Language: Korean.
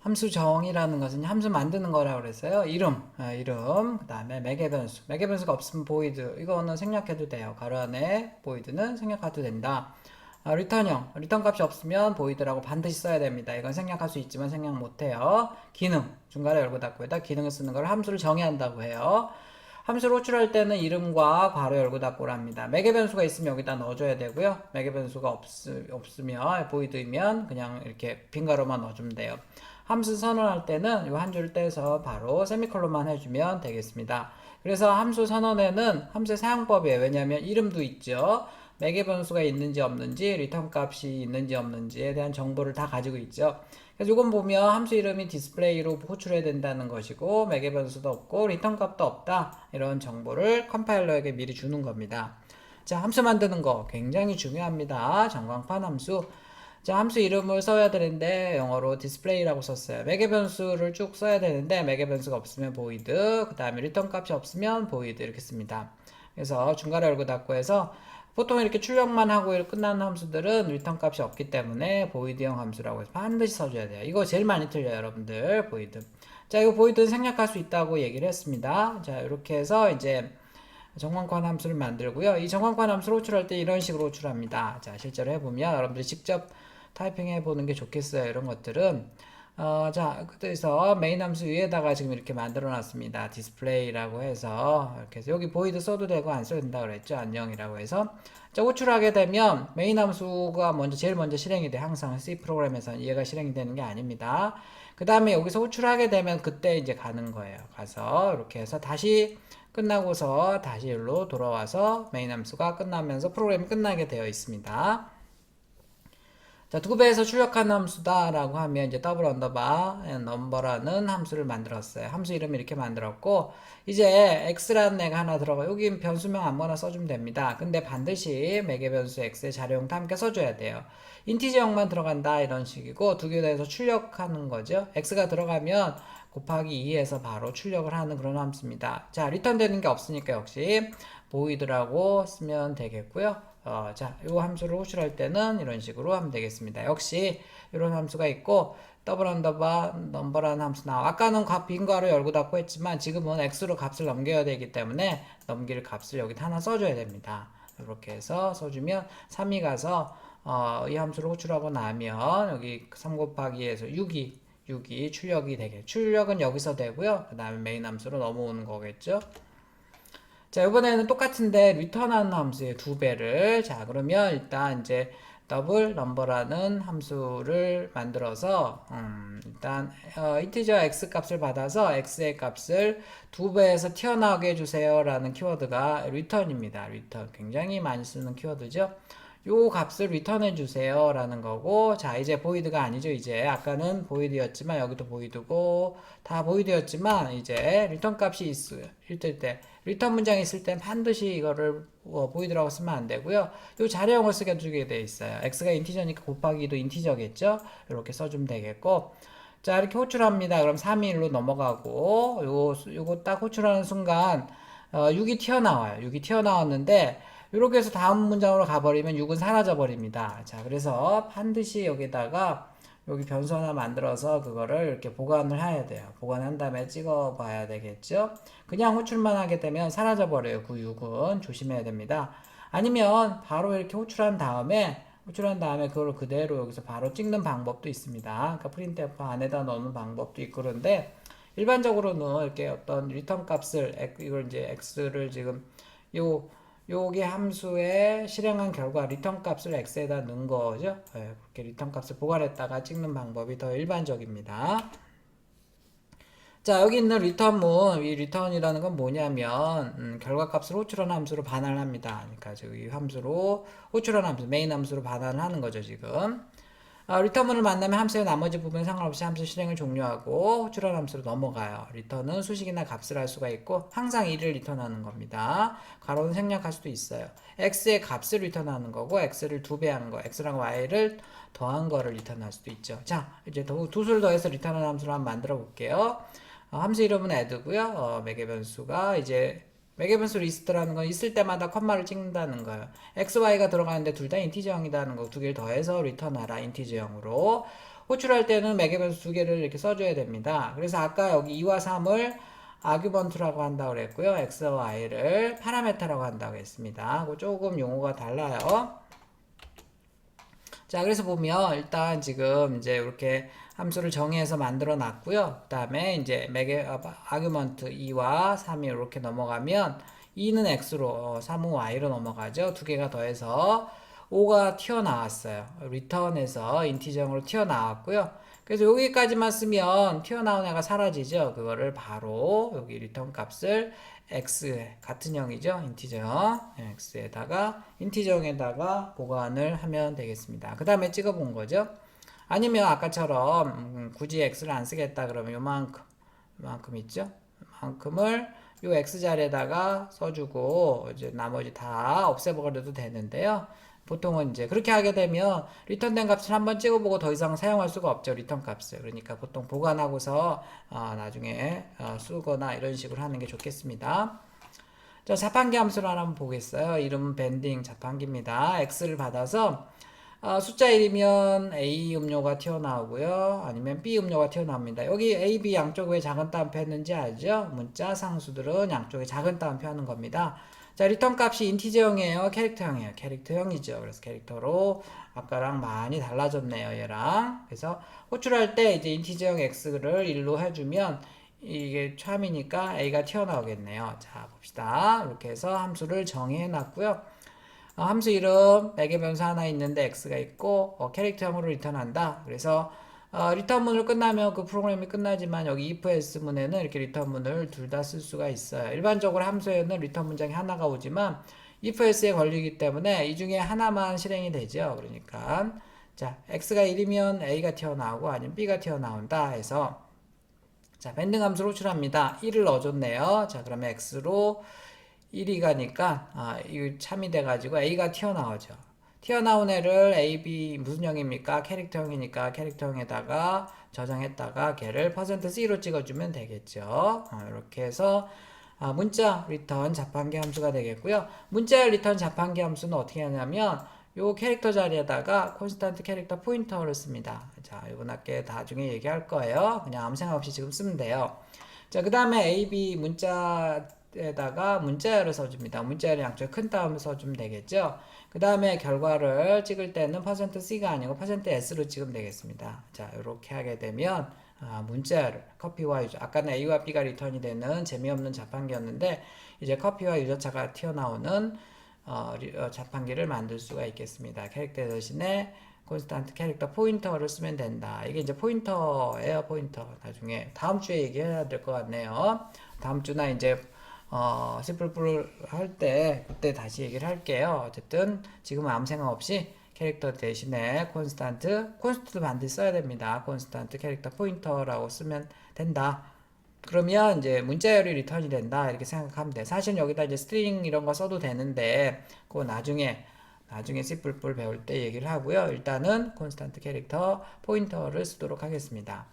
함수 정의라는 것은 함수 만드는 거라고 그랬어요. 이름, 그 다음에 매개 변수. 매개 변수가 없으면 보이드. 이거는 생략해도 돼요. 가로 안에 보이드는 생략해도 된다. 리턴 값이 없으면 보이드라고 반드시 써야 됩니다. 이건 생략할 수 있지만 생략 못해요. 기능, 중괄호 열고 닫고에다 기능을 쓰는 걸 함수를 정의한다고 해요. 함수를 호출할 때는 이름과 괄호 열고 닫고를 합니다. 매개 변수가 있으면 여기다 넣어줘야 되고요. 매개 변수가 없으면 보이드이면 그냥 이렇게 빈 가로만 넣어주면 돼요. 함수 선언할 때는 이 한 줄 떼서 바로 세미콜론만 해주면 되겠습니다. 그래서 함수 선언에는 함수의 사용법이에요. 왜냐하면 이름도 있죠. 매개 변수가 있는지 없는지, 리턴 값이 있는지 없는지에 대한 정보를 다 가지고 있죠. 그래서 이건 보면 함수 이름이 디스플레이로 호출해야 된다는 것이고, 매개 변수도 없고, 리턴 값도 없다. 이런 정보를 컴파일러에게 미리 주는 겁니다. 자, 함수 만드는 거 굉장히 중요합니다. 전광판 함수. 자, 함수 이름을 써야 되는데 영어로 display라고 썼어요. 매개 변수를 쭉 써야 되는데 매개 변수가 없으면 void, 그 다음에 리턴 값이 없으면 void 이렇게 씁니다. 그래서 중괄호 열고 닫고 해서 보통 이렇게 출력만 하고 끝나는 함수들은 리턴 값이 없기 때문에 void형 함수라고 해서 반드시 써줘야 돼요. 이거 제일 많이 틀려요, 여러분들. void. 자, 이거 void는 생략할 수 있다고 얘기를 했습니다. 자, 이렇게 해서 이제 정광판 함수를 만들고요. 이 정광판 함수를 호출할 때 이런 식으로 호출합니다. 자, 실제로 해보면 여러분들이 직접 타이핑해 보는 게 좋겠어요. 이런 것들은. 자, 그래서 메인 함수 위에다가 지금 이렇게 만들어 놨습니다. 디스플레이라고 해서 이렇게 해서 여기 보이드 써도 되고 안 써도 된다고 그랬죠. 안녕이라고 해서. 자, 호출하게 되면 메인 함수가 제일 먼저 실행이 돼. 항상 C 프로그램에서는 얘가 실행이 되는 게 아닙니다. 그 다음에 여기서 호출하게 되면 그때 이제 가는 거예요. 가서 이렇게 해서 다시 끝나고서 다시 일로 돌아와서 메인 함수가 끝나면서 프로그램이 끝나게 되어 있습니다. 자, 2배에서 출력한 함수다라고 하면 이제 더블 언더바 넘버라는 함수를 만들었어요. 함수 이름 이렇게 만들었고 이제 x라는 애가 하나 들어가. 여기 변수명 아무거나 써주면 됩니다. 근데 반드시 매개 변수 x의 자료형도 함께 써줘야 돼요. 인티저형만 들어간다 이런 식이고 2개 다해서 출력하는 거죠. x가 들어가면 곱하기 2에서 바로 출력을 하는 그런 함수입니다. 자, 리턴 되는 게 없으니까 역시 void라고 쓰면 되겠고요. 자, 이 함수를 호출할 때는 이런 식으로 하면 되겠습니다. 역시 이런 함수가 있고 더블 언더바 넘버라는 함수 나와. 아까는 빈 괄호 열고 닫고 했지만 지금은 x로 값을 넘겨야 되기 때문에 넘길 값을 여기 하나 써줘야 됩니다. 이렇게 해서 써주면 3이 가서 이 함수를 호출하고 나면 여기 3 곱하기에서 6이 출력이 되게 출력은 여기서 되고요. 그 다음에 메인 함수로 넘어오는 거겠죠. 자, 이번에는 똑같은데 리턴하는 함수의 2배를. 자, 그러면 일단 이제 더블 넘버라는 함수를 만들어서 일단 인티저 x 값을 받아서 x의 값을 2배에서 튀어나오게 해주세요 라는 키워드가 return입니다. return 굉장히 많이 쓰는 키워드죠. 요 값을 리턴해 주세요 라는 거고, 자, 이제 보이드가 아니죠. 이제 아까는 보이드였지만 여기도 보이드고 다 보이드였지만 이제 리턴 값이 있을 때 리턴 문장이 있을 땐 반드시 이거를 보이드라고 쓰면 안 되고요. 요 자료형을 쓰게 주게 돼 있어요. x가 인티저니까 곱하기도 인티저겠죠. 이렇게 써주면 되겠고, 자, 이렇게 호출합니다. 그럼 3이 1로 넘어가고 요거 딱 호출하는 순간 6이 튀어나와요. 6이 튀어나왔는데 이렇게 해서 다음 문장으로 가버리면 6은 사라져 버립니다. 자, 그래서 반드시 여기다가 여기 변수 하나 만들어서 그거를 이렇게 보관을 해야 돼요. 보관한 다음에 찍어 봐야 되겠죠. 그냥 호출만 하게 되면 사라져 버려요. 그 6은 조심해야 됩니다. 아니면 바로 이렇게 호출한 다음에 그걸 그대로 여기서 바로 찍는 방법도 있습니다. 그러니까 프린트F 안에다 넣는 방법도 있고, 그런데 일반적으로는 이렇게 어떤 리턴 값을 이걸 이제 x를 지금 요게 함수에 실행한 결과 리턴 값을 x에다 넣은 거죠. 네, 그렇게 리턴 값을 보관했다가 찍는 방법이 더 일반적입니다. 자, 여기 있는 리턴문, 이 리턴이라는 건 뭐냐면 결과값을 호출한 함수로 반환을 합니다. 그러니까 지금 이 함수로 호출한 함수, 메인 함수로 반환을 하는 거죠, 지금. 리턴문을 만나면 함수의 나머지 부분 상관없이 함수 실행을 종료하고 호출한 함수로 넘어가요. 리턴은 수식이나 값을 할 수가 있고 항상 1을 리턴하는 겁니다. 가로는 생략할 수도 있어요. x의 값을 리턴하는 거고 x를 2배한 거, x랑 y를 더한 거를 리턴할 수도 있죠. 자, 이제 두 수를 더해서 리턴하는 함수를 한번 만들어 볼게요. 함수 이름은 add고요. 매개 변수가 이제 매개 변수 리스트라는 건 있을 때마다 컴마를 찍는다는 거예요. x, y가 들어가는데 둘 다 인티저형이라는 거 2개를 더해서 리턴하라 인티저형으로. 호출할 때는 매개 변수 두 개를 이렇게 써줘야 됩니다. 그래서 아까 여기 2와 3을 아규먼트라고 한다고 그랬고요. x와 y를 파라메타라고 한다고 했습니다. 그 조금 용어가 달라요. 자, 그래서 보면 일단 지금 이제 이렇게 함수를 정의해서 만들어 놨고요. 그 다음에 이제 아규먼트 2와 3이 이렇게 넘어가면 2는 x로 3은 y로 넘어가죠. 두 개가 더해서 5가 튀어나왔어요. 리턴에서 인티저으로 튀어나왔고요. 그래서 여기까지만 쓰면 튀어나온 애가 사라지죠. 그거를 바로 여기 리턴 값을 x 같은 형이죠. 인티저 x에다가 인티저에다가 보관을 하면 되겠습니다. 그 다음에 찍어본 거죠. 아니면 아까처럼 굳이 x를 안 쓰겠다 그러면 요만큼 있죠. 요만큼을 요 x 자리에다가 써주고 이제 나머지 다 없애버려도 되는데요. 보통은 이제 그렇게 하게 되면 리턴된 값을 한번 찍어보고 더 이상 사용할 수가 없죠. 리턴 값을. 그러니까 보통 보관하고서 나중에 쓰거나 이런 식으로 하는 게 좋겠습니다. 자, 자판기 함수를 하나 한번 보겠어요. 이름은 밴딩 자판기입니다. x를 받아서 숫자 1이면 A 음료가 튀어나오고요. 아니면 B 음료가 튀어나옵니다. 여기 A, B 양쪽 왜 작은 따옴표 했는지 알죠? 문자 상수들은 양쪽에 작은 따옴표 하는 겁니다. 자, 리턴 값이 인티저형이에요? 캐릭터형이에요? 캐릭터형이죠. 그래서 캐릭터로 아까랑 많이 달라졌네요. 얘랑. 그래서 호출할 때 이제 인티저형 x를 1로 해주면 이게 참이니까 a가 튀어나오겠네요. 자, 봅시다. 이렇게 해서 함수를 정의해 놨고요. 함수 이름 매개 변수 하나 있는데 x가 있고 캐릭터형으로 리턴한다. 그래서 리턴문을 끝나면 그 프로그램이 끝나지만 여기 if else 문에는 이렇게 리턴문을 둘 다 쓸 수가 있어요. 일반적으로 함수에는 리턴 문장이 하나가 오지만 if else에 걸리기 때문에 이 중에 하나만 실행이 되죠. 그러니까 자, x가 1이면 a가 튀어나오고 아니면 b가 튀어나온다 해서 자, 밴딩 함수를 호출합니다. 1을 넣어줬네요. 자, 그러면 x로 1이 가니까 이거 참이 돼가지고 a가 튀어나오죠. 튀어나온 애를 a, b 무슨 형입니까? 캐릭터형이니까 캐릭터형에다가 저장했다가 걔를 %c로 찍어주면 되겠죠. 이렇게 해서 문자 리턴 자판기 함수가 되겠고요. 문자 리턴 자판기 함수는 어떻게 하냐면 요 캐릭터 자리에다가 콘스탄트 캐릭터 포인터를 씁니다. 자, 이거 나중에 나중에 얘기할 거예요. 그냥 아무 생각 없이 지금 쓰면 돼요. 자, 그 다음에 a, b 문자에다가 문자열을 써줍니다. 문자열을 양쪽에 큰 따옴을 써주면 되겠죠. 그 다음에 결과를 찍을 때는 %c가 아니고 %s로 찍으면 되겠습니다. 자, 이렇게 하게 되면 문자열을 커피와 유저, 아까는 a와 b가 리턴이 되는 재미없는 자판기였는데 이제 커피와 유저차가 튀어나오는 자판기를 만들 수가 있겠습니다. 캐릭터 대신에 콘스탄트 캐릭터 포인터를 쓰면 된다. 이게 이제 포인터예요, 포인터. 나중에 다음 주에 얘기해야 될 것 같네요. 다음 주나 이제 C++ 할 때 그때 다시 얘기를 할게요. 어쨌든 지금은 아무 생각 없이 캐릭터 대신에 콘스탄트도 반드시 써야 됩니다. 콘스탄트 캐릭터 포인터라고 쓰면 된다. 그러면 이제 문자열이 리턴이 된다 이렇게 생각하면 돼. 사실 여기다 이제 스트링 이런 거 써도 되는데 그거 나중에 C++ 배울 때 얘기를 하고요. 일단은 콘스탄트 캐릭터 포인터를 쓰도록 하겠습니다.